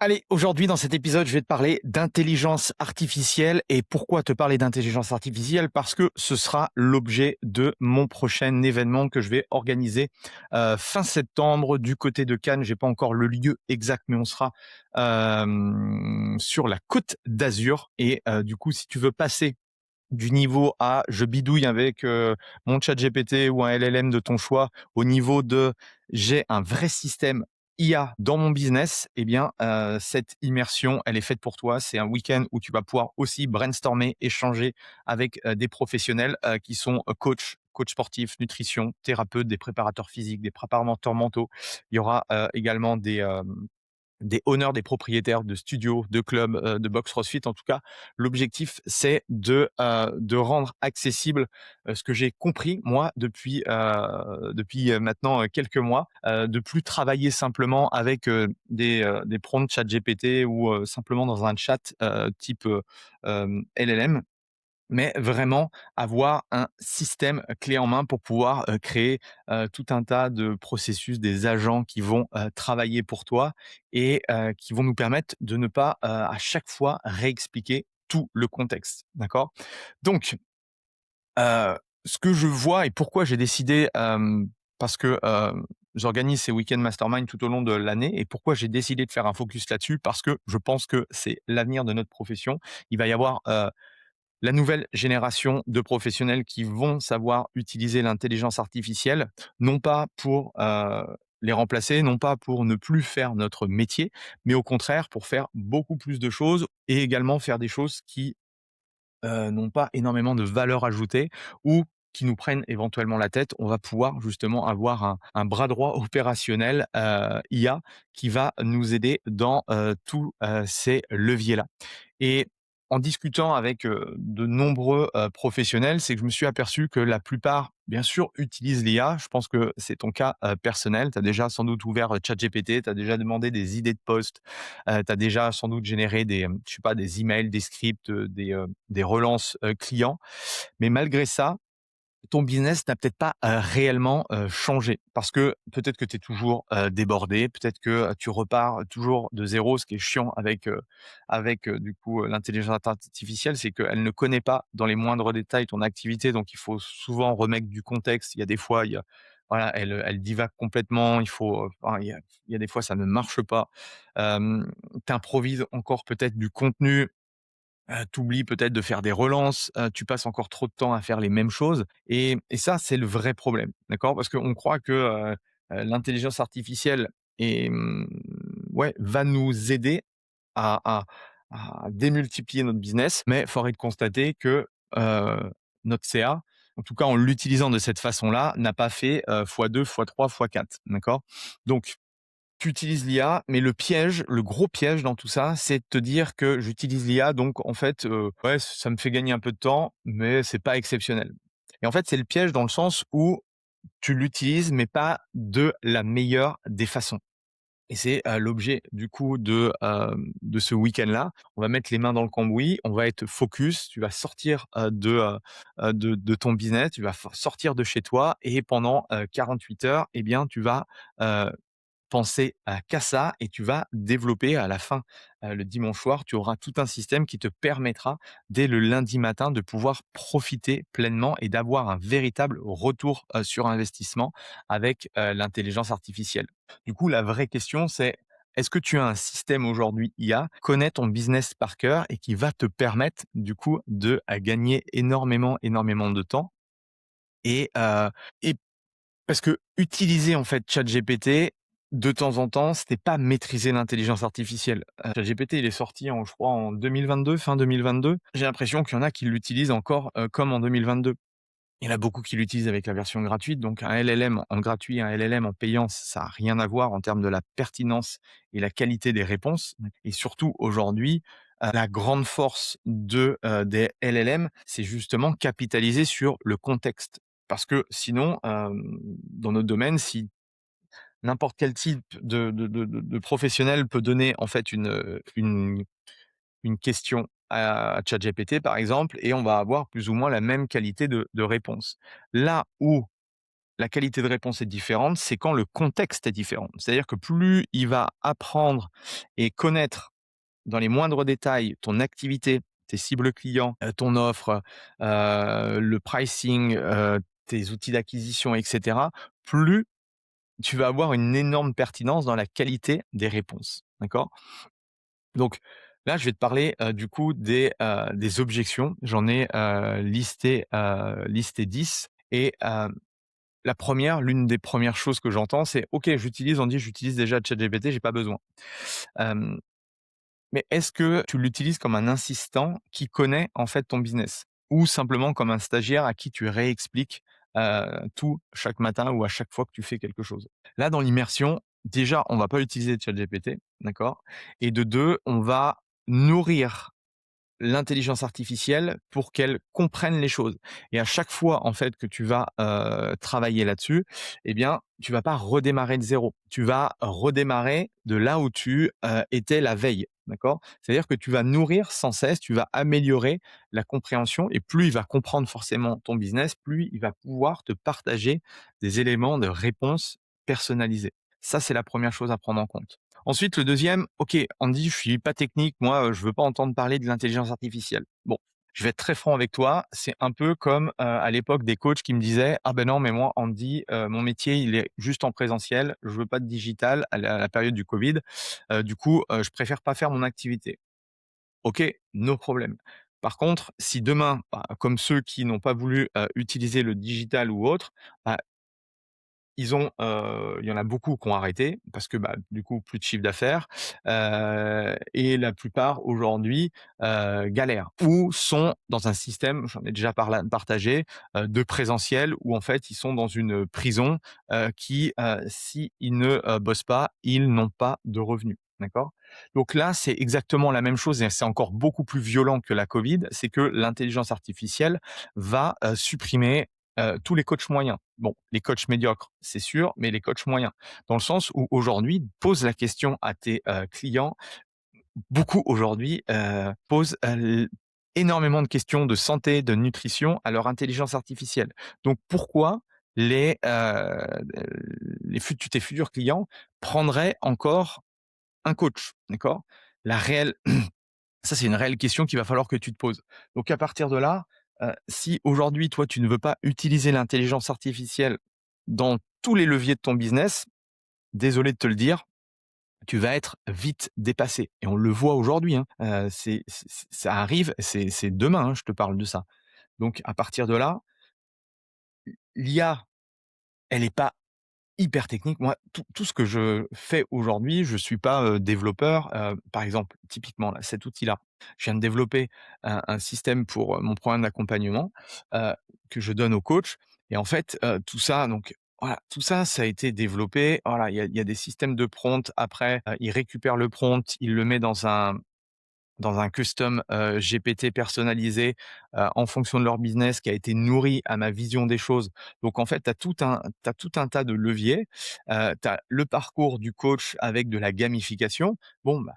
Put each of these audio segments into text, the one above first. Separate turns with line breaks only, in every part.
Allez, aujourd'hui dans cet épisode, je vais te parler d'intelligence artificielle. Et pourquoi te parler d'intelligence artificielle? Parce que ce sera l'objet de mon prochain événement que je vais organiser fin septembre du côté de Cannes. J'ai pas encore le lieu exact, mais on sera sur la Côte d'Azur. Et du coup, si tu veux passer du niveau à je bidouille avec mon chat GPT ou un LLM de ton choix, au niveau de j'ai un vrai système IA dans mon business, eh bien, cette immersion, elle est faite pour toi. C'est un week-end où tu vas pouvoir aussi brainstormer, échanger avec des professionnels qui sont coach sportif, nutrition, thérapeute, des préparateurs physiques, des préparateurs mentaux. Il y aura également des owners, des propriétaires de studios, de clubs, de box CrossFit. En tout cas, l'objectif, c'est de rendre accessible, ce que j'ai compris moi depuis maintenant, quelques mois, de plus travailler simplement avec, des prompts ChatGPT ou, simplement dans un chat, type, LLM, mais vraiment avoir un système clé en main pour pouvoir, créer, tout un tas de processus, des agents qui vont, travailler pour toi et qui vont nous permettre de ne pas, à chaque fois réexpliquer tout le contexte, d'accord? Donc, ce que je vois et pourquoi j'ai décidé, parce que, j'organise ces week-ends mastermind tout au long de l'année et pourquoi j'ai décidé de faire un focus là-dessus, parce que je pense que c'est l'avenir de notre profession. Il va y avoir, la nouvelle génération de professionnels qui vont savoir utiliser l'intelligence artificielle, non pas pour, les remplacer, non pas pour ne plus faire notre métier, mais au contraire pour faire beaucoup plus de choses et également faire des choses qui, n'ont pas énormément de valeur ajoutée ou qui nous prennent éventuellement la tête. On va pouvoir justement avoir un bras droit opérationnel, IA qui va nous aider dans, tous, ces leviers-là. Et en discutant avec, de nombreux, professionnels, c'est que je me suis aperçu que la plupart, bien sûr, utilisent l'IA. Je pense que c'est ton cas, personnel. Tu as déjà sans doute ouvert, ChatGPT, tu as déjà demandé des idées de posts, tu as déjà sans doute généré des, je sais pas, des emails, des scripts, des relances, clients. Mais malgré ça, ton business n'a peut-être pas, réellement, changé parce que peut-être que tu es toujours, débordé, peut-être que, tu repars toujours de zéro. Ce qui est chiant avec du coup, l'intelligence artificielle, c'est qu'elle ne connaît pas dans les moindres détails ton activité, donc il faut souvent remettre du contexte. Il y a des fois, voilà, elle divague complètement, enfin, il y a des fois ça ne marche pas. Tu improvises encore peut-être du contenu. Tu oublies peut-être de faire des relances, tu passes encore trop de temps à faire les mêmes choses et ça, c'est le vrai problème, d'accord? Parce qu'on croit que, l'intelligence artificielle est, ouais, va nous aider à à à démultiplier notre business, mais force est de constater que, notre CA, en tout cas en l'utilisant de cette façon-là, n'a pas fait, fois 2, fois 3, fois 4, d'accord? Donc tu utilises l'IA, mais le piège, le gros piège dans tout ça, c'est de te dire que j'utilise l'IA, donc en fait, ouais, ça me fait gagner un peu de temps, mais c'est pas exceptionnel. Et en fait, c'est le piège dans le sens où tu l'utilises, mais pas de la meilleure des façons. Et c'est, l'objet du coup de ce week-end-là. On va mettre les mains dans le cambouis, on va être focus, tu vas sortir, de ton business, tu vas sortir de chez toi et pendant, 48 heures, eh bien, tu vas, heu, penser à qu'à ça et tu vas développer à la fin, le dimanche soir, tu auras tout un système qui te permettra, dès le lundi matin, de pouvoir profiter pleinement et d'avoir un véritable retour, sur investissement avec, l'intelligence artificielle. Du coup, la vraie question, c'est: est-ce que tu as un système aujourd'hui IA, connaît ton business par cœur et qui va te permettre, du coup, de, gagner énormément, énormément de temps et parce que utiliser en fait ChatGPT, de temps en temps, c'était pas maîtriser l'intelligence artificielle. ChatGPT, il est sorti en je crois en 2022, fin 2022. J'ai l'impression qu'il y en a qui l'utilisent encore, comme en 2022. Il y en a beaucoup qui l'utilisent avec la version gratuite, donc un LLM en gratuit, un LLM en payant, ça a rien à voir en termes de la pertinence et la qualité des réponses. Et surtout aujourd'hui, la grande force des LLM, c'est justement capitaliser sur le contexte. Parce que sinon, dans notre domaine, si n'importe quel type de professionnel peut donner en fait une question à ChatGPT, par exemple, et on va avoir plus ou moins la même qualité de réponse. Là où la qualité de réponse est différente, c'est quand le contexte est différent. C'est-à-dire que plus il va apprendre et connaître dans les moindres détails ton activité, tes cibles clients, ton offre, le pricing, tes outils d'acquisition et cetera, plus tu vas avoir une énorme pertinence dans la qualité des réponses, d'accord? Donc là, je vais te parler, du coup des objections. J'en ai, listé 10 et la première, l'une des premières choses que j'entends, c'est: «OK, j'utilise déjà ChatGPT, j'ai pas besoin». Hem, mais est-ce que tu l'utilises comme un assistant qui connaît, en fait, ton business? Ou simplement comme un stagiaire à qui tu réexpliques, tout chaque matin ou à chaque fois que tu fais quelque chose? Là, dans l'immersion, déjà, on va pas utiliser ChatGPT, d'accord? Et de 2, on va nourrir l'intelligence artificielle pour qu'elle comprenne les choses. Et à chaque fois, en fait, que tu vas, travailler là-dessus, eh bien, tu vas pas redémarrer de zéro. Tu vas redémarrer de là où tu, étais la veille, d'accord? C'est-à-dire que tu vas nourrir sans cesse, tu vas améliorer la compréhension et plus il va comprendre forcément ton business, plus il va pouvoir te partager des éléments de réponse personnalisés. Ça, c'est la première chose à prendre en compte. Ensuite, le deuxième, OK, Andy, je suis pas technique, moi, je veux pas entendre parler de l'intelligence artificielle. Bon, je vais être très franc avec toi, c'est un peu comme, à l'époque des coachs qui me disaient: «Ah ben non, mais moi Andy, mon métier, il est juste en présentiel, je veux pas de digital», à la période du covid, du coup, je préfère pas faire mon activité. OK, no problème. Par contre, si demain, bah, comme ceux qui n'ont pas voulu, utiliser le digital ou autre, bah, il y en a beaucoup qui ont arrêté parce que, bah, du coup, plus de chiffre d'affaires, et la plupart aujourd'hui, galèrent ou sont dans un système, j'en ai déjà partagé, de présentiel où en fait, ils sont dans une prison, qui, s'ils ne, bossent pas, ils n'ont pas de revenus. D'accord? Donc là, c'est exactement la même chose et c'est encore beaucoup plus violent que la covid, c'est que l'intelligence artificielle va, supprimer tous les coachs moyens. Bon, les coachs médiocres, c'est sûr, mais les coachs moyens. Dans le sens où aujourd'hui, pose la question à tes, clients. Beaucoup aujourd'hui, posent, énormément de questions de santé, de nutrition à leur intelligence artificielle. Donc pourquoi les, tes futurs clients prendraient encore un coach, d'accord? La réelle Ça, c'est une réelle question qu'il va falloir que tu te poses. Donc à partir de là, si aujourd'hui, toi, tu ne veux pas utiliser l'intelligence artificielle dans tous les leviers de ton business, désolé de te le dire, tu vas être vite dépassé et on le voit aujourd'hui, hein, ça arrive, c'est demain, hein, je te parle de ça. Donc à partir de là, l'IA, elle est pas hyper technique. Moi, tout ce que je fais aujourd'hui, je suis pas, développeur. Par exemple, typiquement là, cet outil-là, je viens de développer un système pour, mon programme d'accompagnement, heu, que je donne aux coachs et en fait, tout ça donc voilà, tout ça, ça a été développé. Voilà, il y a des systèmes de prompt. Après, il récupère le prompt, il le met dans un custom, GPT personnalisé, en fonction de leur business qui a été nourri à ma vision des choses. Donc en fait, tu as tout un tas de leviers. Tu as le parcours du coach avec de la gamification. Bon, bah,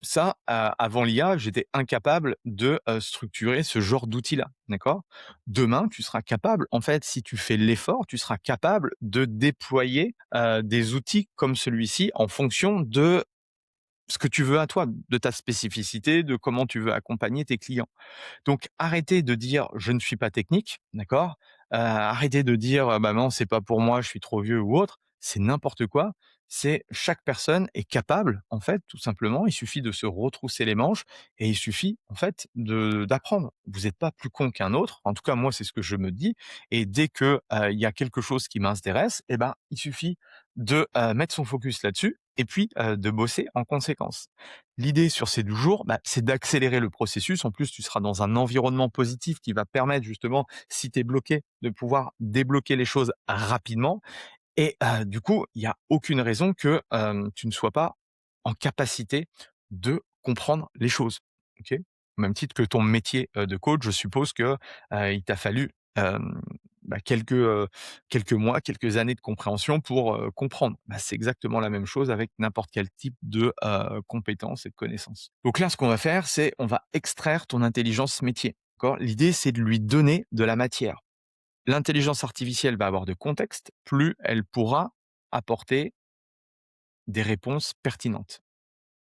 ça, avant l'IA, j'étais incapable de, structurer ce genre d'outil-là, d'accord? Demain, tu seras capable, en fait, si tu fais l'effort, tu seras capable de déployer, des outils comme celui-ci en fonction de ce que tu veux à toi, de ta spécificité, de comment tu veux accompagner tes clients. Donc arrêtez de dire: «Je ne suis pas technique», d'accord? Arrêtez de dire: «Bah, non, c'est pas pour moi, je suis trop vieux» ou autre. C'est n'importe quoi. C'est chaque personne est capable, en fait, tout simplement. Il suffit de se retrousser les manches et il suffit, en fait, de d'apprendre. Vous n'êtes pas plus con qu'un autre. En tout cas, moi, c'est ce que je me dis et dès que, il y a quelque chose qui m'intéresse et ben, il suffit de, mettre son focus là-dessus et puis, de bosser en conséquence. L'idée sur ces 12 jours, bah, c'est d'accélérer le processus. En plus, tu seras dans un environnement positif qui va permettre justement, si tu es bloqué, de pouvoir débloquer les choses rapidement et du coup, il y a aucune raison que, tu ne sois pas en capacité de comprendre les choses. OK? Au même titre que ton métier, de coach, je suppose que, il t'a fallu, bah, quelques mois, quelques années de compréhension pour, comprendre. Bah, c'est exactement la même chose avec n'importe quel type de, compétences et de connaissances. Donc là, ce qu'on va faire, c'est on va extraire ton intelligence métier, d'accord? L'idée, c'est de lui donner de la matière. l'intelligence artificielle va avoir de contexte, plus elle pourra apporter des réponses pertinentes.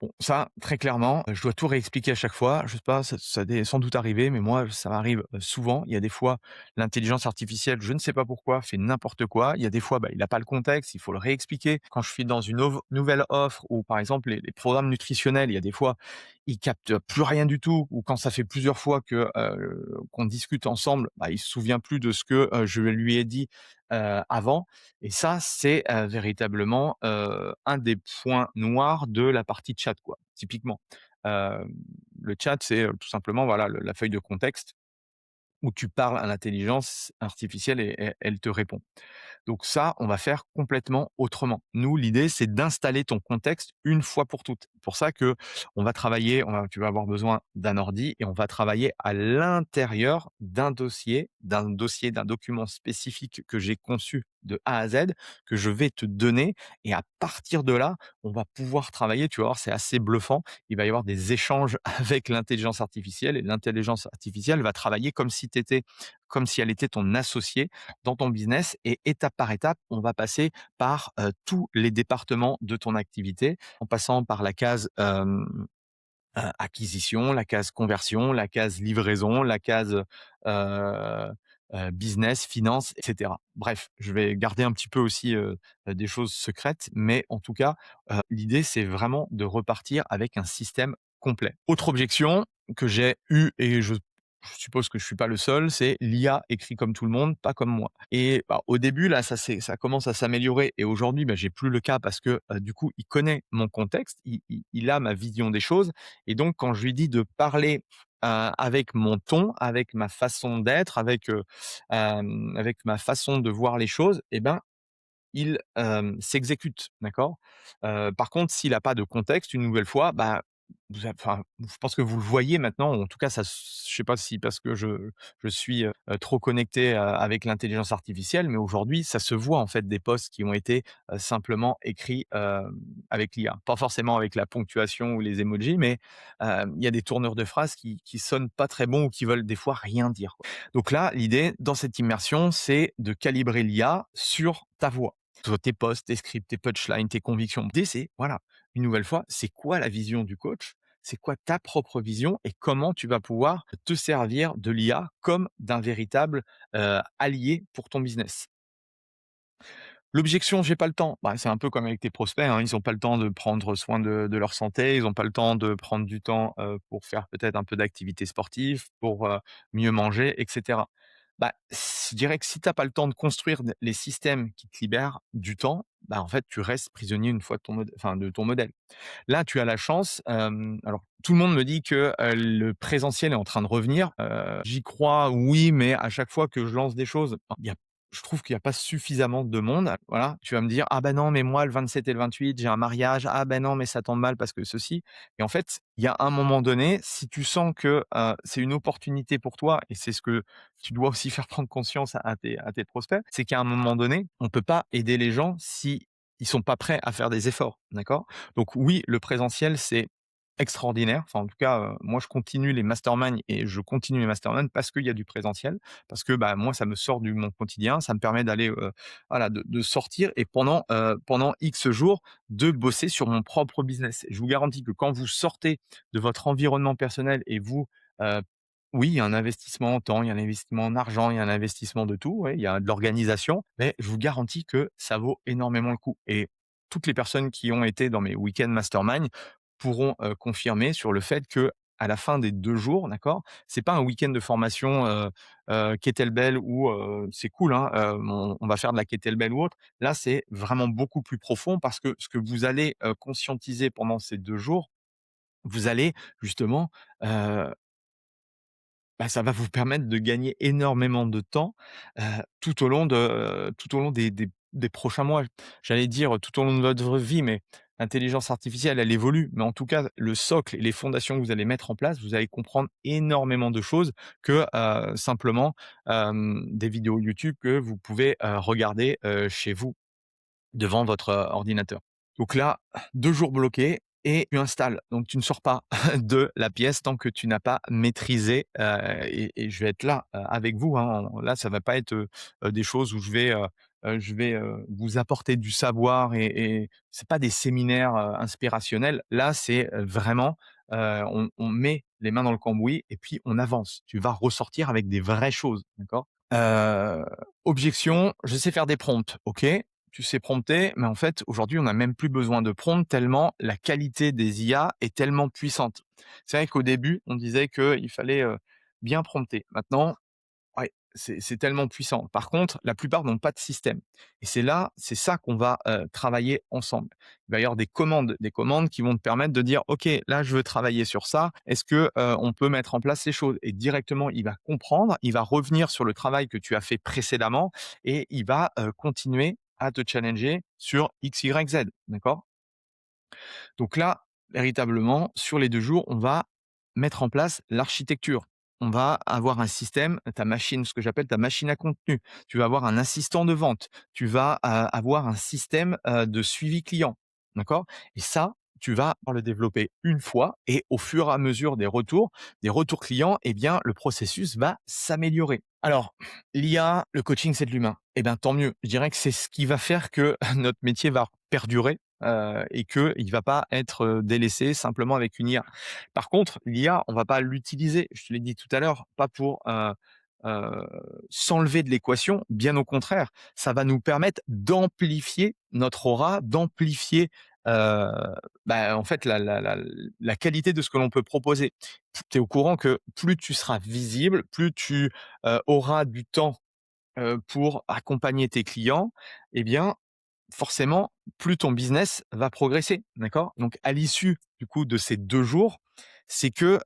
Bon, ça, très clairement, je dois tout réexpliquer à chaque fois. Je sais pas, ça est sans doute arrivé, mais moi, ça m'arrive, souvent. Il y a des fois, l'intelligence artificielle, je ne sais pas pourquoi, fait n'importe quoi. Il y a des fois, bah, il n'a pas le contexte, il faut le réexpliquer. Quand je suis dans une nouvelle offre ou par exemple les programmes nutritionnels, il y a des fois, il capte plus rien du tout ou quand ça fait plusieurs fois qu'on discute ensemble, bah, il se souvient plus de ce que, je lui ai dit, avant et ça, c'est, véritablement, un des points noirs de la partie chat, quoi, typiquement. Hem, le chat, c'est, tout simplement, voilà, le la feuille de contexte où tu parles à l'intelligence artificielle et elle te répond. Donc ça, on va faire complètement autrement. Nous, l'idée, c'est d'installer ton contexte une fois pour toutes. Pour ça que on va travailler, tu vas avoir besoin d'un ordi et on va travailler à l'intérieur d'un document spécifique que j'ai conçu de A à Z, que je vais te donner et à partir de là, on va pouvoir travailler. Tu vas voir, c'est assez bluffant. Il va y avoir des échanges avec l'intelligence artificielle et l'intelligence artificielle va travailler comme si elle était ton associé dans ton business et étape par étape, on va passer par, tous les départements de ton activité, en passant par la case, acquisition, la case conversion, la case livraison, la case, business, finance et cetera. Bref, je vais garder un petit peu aussi, des choses secrètes, mais en tout cas, l'idée, c'est vraiment de repartir avec un système complet. Autre objection que j'ai eue et je suppose que je suis pas le seul, c'est l'IA écrit comme tout le monde, pas comme moi et bah, au début là, ça commence à s'améliorer et aujourd'hui, bah, j'ai plus le cas parce que, du coup, il connaît mon contexte, il a ma vision des choses et donc quand je lui dis de parler, avec mon ton, avec ma façon d'être, avec ma façon de voir les choses et ben, il, s'exécute, d'accord? Par contre, s'il a pas de contexte, une nouvelle fois, bah, je pense que vous le voyez maintenant, en tout cas, je sais pas si parce que je suis, trop connecté, avec l'intelligence artificielle, mais aujourd'hui, ça se voit, en fait, des posts qui ont été, simplement écrits, avec l'IA. Pas forcément avec la ponctuation ou les emojis, mais, il y a des tournures de phrases qui sonnent pas très bon ou qui veulent des fois rien dire, quoi. Donc là, l'idée dans cette immersion, c'est de calibrer l'IA sur ta voix. Sur tes posts, tes scripts, tes punchlines, tes convictions. L'idée, c'est, voilà, une nouvelle fois, c'est quoi la vision du coach? C'est quoi ta propre vision et comment tu vas pouvoir te servir de l'IA comme d'un véritable, allié pour ton business? L'objection: «J'ai pas le temps», bah, c'est un peu comme avec tes prospects, hein, ils ont pas le temps de prendre soin de leur santé, ils ont pas le temps de prendre du temps, pour faire peut-être un peu d'activité sportive, pour, mieux manger et cetera. Bah, je dirais que si tu as pas le temps de construire d les systèmes qui te libèrent du temps, bah, en fait, tu restes prisonnier une fois de ton modèle. Là, tu as la chance, alors tout le monde me dit que, le présentiel est en train de revenir. J'y crois, oui, mais à chaque fois que je lance des choses, je trouve qu'il y a pas suffisamment de monde. Voilà, tu vas me dire: «Ah ben non, mais moi le 27 et le 28, j'ai un mariage. Ah ben non, mais ça tombe mal parce que ceci» et en fait, il y a un moment donné, si tu sens que, c'est une opportunité pour toi et c'est ce que tu dois aussi faire prendre conscience à tes prospects, c'est qu'à un moment donné, on peut pas aider les gens si ils sont pas prêts à faire des efforts, d'accord? Donc oui, le présentiel, c'est extraordinaire. Enfin, en tout cas, moi, je continue les masterminds et je continue les masterminds parce qu'il y a du présentiel. Parce que, bah, moi, ça me sort du mon quotidien, ça me permet d'aller, voilà, de sortir et pendant X jours, de bosser sur mon propre business. Je vous garantis que quand vous sortez de votre environnement personnel et vous, heu, oui, il y a un investissement en temps, il y a un investissement en argent, il y a un investissement de tout, ouais, il y a de l'organisation, mais je vous garantis que ça vaut énormément le coup et toutes les personnes qui ont été dans mes week-ends mastermind pourront, confirmer sur le fait que à la fin des 2 jours, d'accord? C'est pas un week-end de formation, kettlebell où, c'est cool, hein, on va faire de la kettlebell ou autre. Là, c'est vraiment beaucoup plus profond parce que ce que vous allez, conscientiser pendant ces 2 jours, vous allez justement, heu bah, ça va vous permettre de gagner énormément de temps, tout au long des prochains mois. J'allais dire tout au long de votre vie, mais l'intelligence artificielle, elle évolue. Mais en tout cas, le socle et les fondations que vous allez mettre en place, vous allez comprendre énormément de choses que, simplement, des vidéos YouTube que vous pouvez, regarder, chez vous, devant votre, ordinateur. Donc là, 2 jours bloqués, et tu installes. Donc tu ne sors pas de la pièce tant que tu n'as pas maîtrisé, et je vais être là, avec vous, hein. Là, ça va pas être, des choses où je vais vous apporter du savoir et c'est pas des séminaires, inspirationnels. Là, c'est, vraiment, on met les mains dans le cambouis et puis on avance. Tu vas ressortir avec des vraies choses, d'accord? Heu, objection: «Je sais faire des prompts». OK, tu sais prompter, mais en fait, aujourd'hui, on n'a même plus besoin de prompt tellement la qualité des IA est tellement puissante. C'est vrai qu'au début, on disait qu'il fallait, bien prompter. Maintenant, ouais, c'est tellement puissant. Par contre, la plupart n'ont pas de système et c'est ça qu'on va, travailler ensemble. Il va y avoir des commandes qui vont te permettre de dire: «OK, là, je veux travailler sur ça. Est-ce que, on peut mettre en place ces choses?» Et directement, il va comprendre, il va revenir sur le travail que tu as fait précédemment et il va, continuer à te challenger sur X, Y, Z, d'accord? Donc là, véritablement, sur les 2 jours, on va mettre en place l'architecture. On va avoir un système, ta machine, ce que j'appelle ta machine à contenu. Tu vas avoir un assistant de vente. Tu vas, avoir un système, de suivi client. D'accord? Et ça, tu vas le développer une fois et au fur et à mesure des retours clients, eh bien, le processus va s'améliorer. Alors, l'IA, le coaching, c'est de l'humain. Eh ben, tant mieux. Je dirais que c'est ce qui va faire que notre métier va perdurer, et qu'il ne va pas être, délaissé simplement avec une IA. Par contre, l'IA, on va pas l'utiliser, je te l'ai dit tout à l'heure, pas pour, heu, s'enlever de l'équation, bien au contraire, ça va nous permettre d'amplifier notre aura, d'amplifier, heu, en fait la qualité de ce que l'on peut proposer. Tu es au courant que plus tu seras visible, plus tu, auras du temps, pour accompagner tes clients, eh bien, forcément, plus ton business va progresser, d'accord? Donc à l'issue, du coup, de ces 2 jours, c'est que,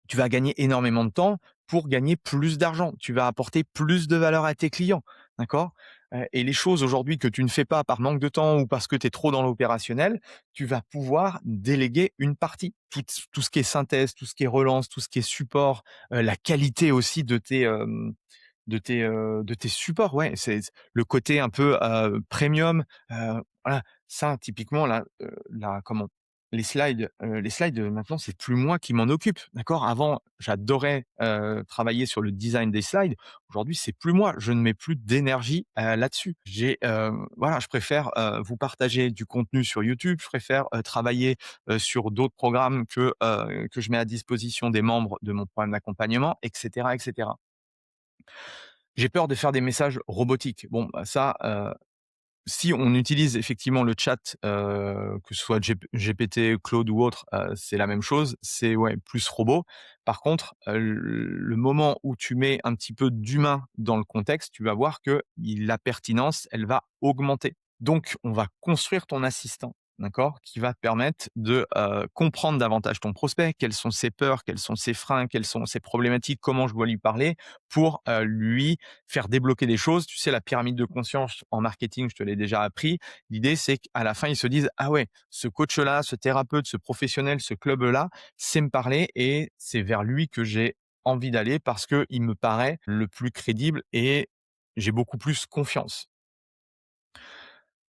tu vas gagner énormément de temps pour gagner plus d'argent. Tu vas apporter plus de valeur à tes clients, d'accord? Et les choses aujourd'hui que tu ne fais pas par manque de temps ou parce que tu es trop dans l'opérationnel, tu vas pouvoir déléguer une partie. Tout ce qui est synthèse, tout ce qui est relance, tout ce qui est support, la qualité aussi de tes supports, ouais, c'est le côté un peu, premium, voilà, ça typiquement là, la comment? Les slides, maintenant c'est plus moi qui m'en occupe, d'accord? Avant, j'adorais, travailler sur le design des slides. Aujourd'hui, c'est plus moi, je ne mets plus d'énergie, là-dessus. Voilà, je préfère, vous partager du contenu sur YouTube, je préfère, travailler, sur d'autres programmes que je mets à disposition des membres de mon programme d'accompagnement et cetera et cetera. J'ai peur de faire des messages robotiques. Bon, bah, ça, si on utilise effectivement le chat, que ce soit GPT, Claude ou autre, c'est la même chose, c'est ouais, plus robot. Par contre, le moment où tu mets un petit peu d'humain dans le contexte, tu vas voir que la pertinence, elle va augmenter. Donc on va construire ton assistant, d'accord? Qui va te permettre de, comprendre davantage ton prospect, quelles sont ses peurs, quels sont ses freins, quelles sont ses problématiques, comment je dois lui parler pour, lui faire débloquer des choses. Tu sais, la pyramide de conscience en marketing, je te l'ai déjà appris. L'idée, c'est qu'à la fin, ils se disent: «Ah ouais, ce coach-là, ce thérapeute, ce professionnel, ce club-là sait me parler et c'est vers lui que j'ai envie d'aller parce qu'il me paraît le plus crédible et j'ai beaucoup plus confiance».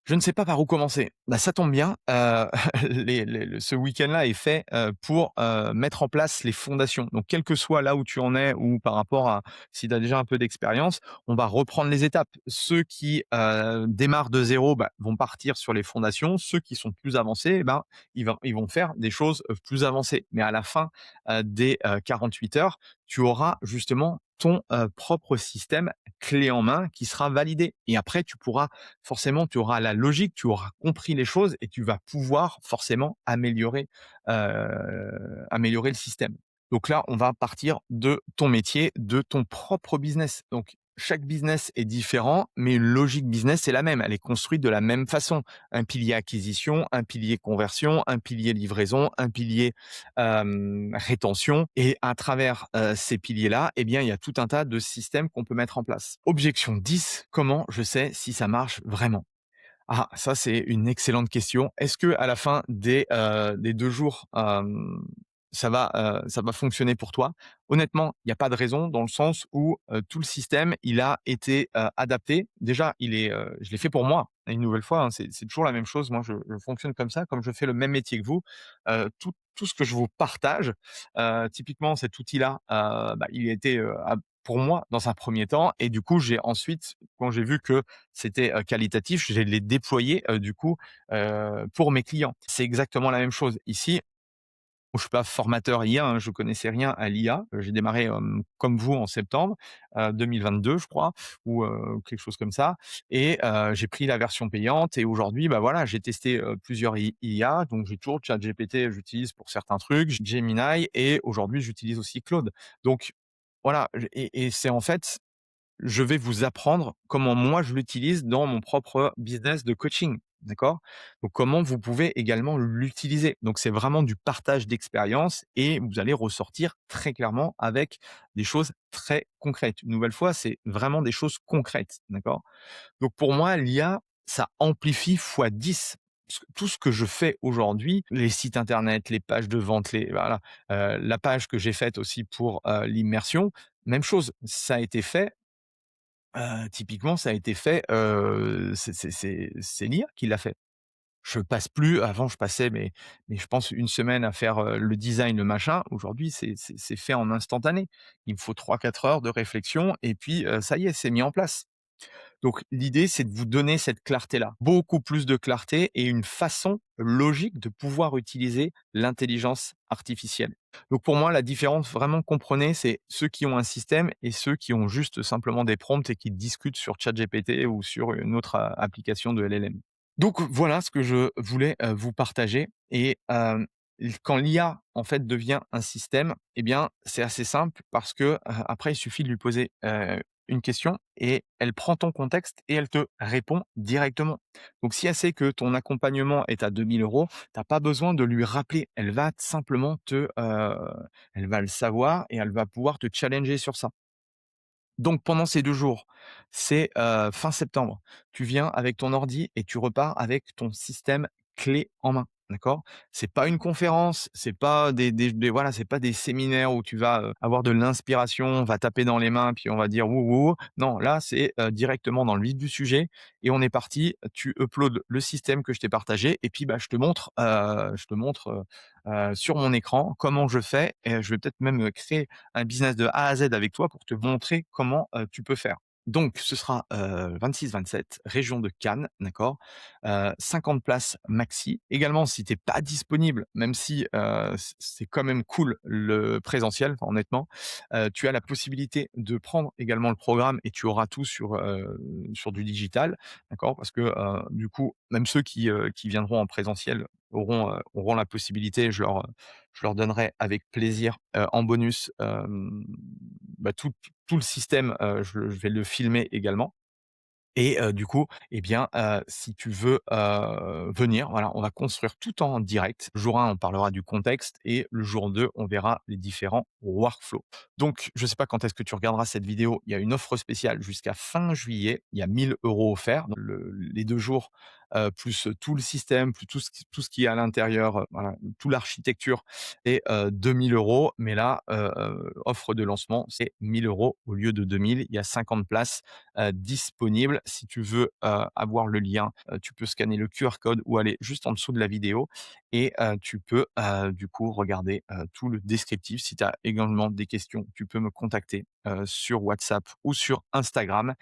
Je ne sais pas par où commencer. Bah, ça tombe bien, ce week-end-là est fait, pour, mettre en place les fondations. Donc quel que soit là où tu en es ou par rapport à si tu as déjà un peu d'expérience, on va reprendre les étapes. Ceux qui, démarrent de zéro, bah, vont partir sur les fondations. Ceux qui sont plus avancés, eh ben, ils vont faire des choses, plus avancées. Mais à la fin, des, 48 heures, tu auras justement ton, propre système clé en main qui sera validé et après tu pourras forcément, tu auras la logique, tu auras compris les choses et tu vas pouvoir forcément améliorer le système. Donc là, on va partir de ton métier, de ton propre business. Donc chaque business est différent, mais une logique business est la même. Elle est construite de la même façon. Un pilier acquisition, un pilier conversion, un pilier livraison, un pilier rétention. Et à travers ces piliers-là, eh bien, il y a tout un tas de systèmes qu'on peut mettre en place. Objection 10, comment je sais si ça marche vraiment? Ah, ça, c'est une excellente question. Est-ce que à la fin des 2 jours, ça va fonctionner pour toi? Honnêtement, il y a pas de raison dans le sens où, tout le système, il a été, adapté. Déjà, je l'ai fait pour moi et une nouvelle fois, hein, c'est toujours la même chose. Moi, je fonctionne comme ça, comme je fais le même métier que vous. Tout ce que je vous partage, typiquement cet outil-là, bah, il était, pour moi dans un premier temps et du coup, j'ai ensuite, quand j'ai vu que c'était, qualitatif, je l'ai déployé, du coup, pour mes clients. C'est exactement la même chose. Ici, je suis pas formateur IA, hein, je connaissais rien à l'IA. J'ai démarré, comme vous en septembre, 2022 je crois ou quelque chose comme ça et j'ai pris la version payante et aujourd'hui, bah, voilà, j'ai testé, plusieurs IA, donc j'ai toujours ChatGPT, j'utilise pour certains trucs, Gemini et aujourd'hui j'utilise aussi Claude. Donc voilà, et c'est en fait je vais vous apprendre comment moi je l'utilise dans mon propre business de coaching, d'accord? Donc comment vous pouvez également l'utiliser. Donc c'est vraiment du partage d'expérience et vous allez ressortir très clairement avec des choses très concrètes. Une nouvelle fois, c'est vraiment des choses concrètes, d'accord? Donc pour moi, l'IA, ça amplifie fois 10 tout ce que je fais aujourd'hui, les sites internet, les pages de vente, les voilà, la page que j'ai faite aussi pour, l'immersion, même chose, ça a été fait. Typiquement, ça a été fait, c'est l'IA qui l'a fait. Je passe plus avant je passais mais je pense une semaine à faire, le design, le machin. Aujourd'hui, c'est fait en instantané. Il me faut 3-4 heures de réflexion et puis, ça y est, c'est mis en place. Donc l'idée, c'est de vous donner cette clarté-là, beaucoup plus de clarté et une façon logique de pouvoir utiliser l'intelligence artificielle. Donc pour moi, la différence vraiment comprenez, c'est ceux qui ont un système et ceux qui ont juste simplement des prompts et qui discutent sur ChatGPT ou sur une autre, application de LLM. Donc voilà ce que je voulais, vous partager et quand l'IA, en fait, devient un système, eh bien, c'est assez simple parce que, après il suffit de lui poser, une question et elle prend ton contexte et elle te répond directement. Donc si elle sait que ton accompagnement est à 2 000 €, tu as pas besoin de lui rappeler. Elle va simplement elle va le savoir et elle va pouvoir te challenger sur ça. Donc pendant ces 2 jours, c'est, fin septembre, tu viens avec ton ordi et tu repars avec ton système clé en main, d'accord? C'est pas une conférence, c'est pas des voilà, c'est pas des séminaires où tu vas, avoir de l'inspiration, on va taper dans les mains, puis on va dire: «Wouh, wouh». Non, là, c'est, directement dans le vif du sujet et on est parti. Tu uploads le système que je t'ai partagé et puis, bah, je te montre, sur mon écran comment je fais et je vais peut-être même, créer un business de A à Z avec toi pour te montrer comment, tu peux faire. Donc ce sera, 26-27, région de Cannes, d'accord? 50 places maxi. Également, si tu es pas disponible, même si, c'est quand même cool le présentiel, enfin honnêtement, tu as la possibilité de prendre également le programme et tu auras tout sur du digital, d'accord? Parce que, du coup, même ceux qui viendront en présentiel auront la possibilité, je leur donnerai avec plaisir, en bonus, bah, tout le système, je vais le filmer également et du coup, eh bien, si tu veux, venir, voilà, on va construire tout en direct. Le jour 1, on parlera du contexte et le jour 2, on verra les différents workflows. Donc je ne sais pas quand est-ce que tu regarderas cette vidéo, il y a une offre spéciale jusqu'à fin juillet. Il y a 1 000 € offerts, les 2 jours, plus tout le système, plus tout ce qui est à l'intérieur, voilà, toute l'architecture et 2 000 €. Mais là, offre de lancement, c'est 1 000 € au lieu de 2 000. Il y a 50 places disponible. Si tu veux avoir le lien, tu peux scanner le QR code ou aller juste en dessous de la vidéo et tu peux du coup regarder tout le descriptif. Si tu as également des questions, tu peux me contacter sur WhatsApp ou sur Instagram.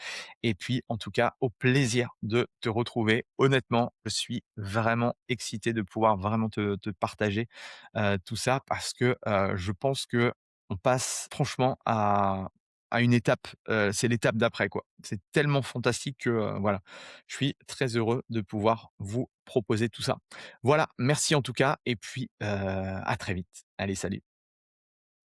Et puis en tout cas, au plaisir de te retrouver. Honnêtement, je suis vraiment excité de pouvoir vraiment te partager tout ça parce que je pense que on passe franchement à une étape, c'est l'étape d'après, quoi. C'est tellement fantastique que, voilà, je suis très heureux de pouvoir vous proposer tout ça. Voilà, merci en tout cas et puis, à très vite. Allez, salut.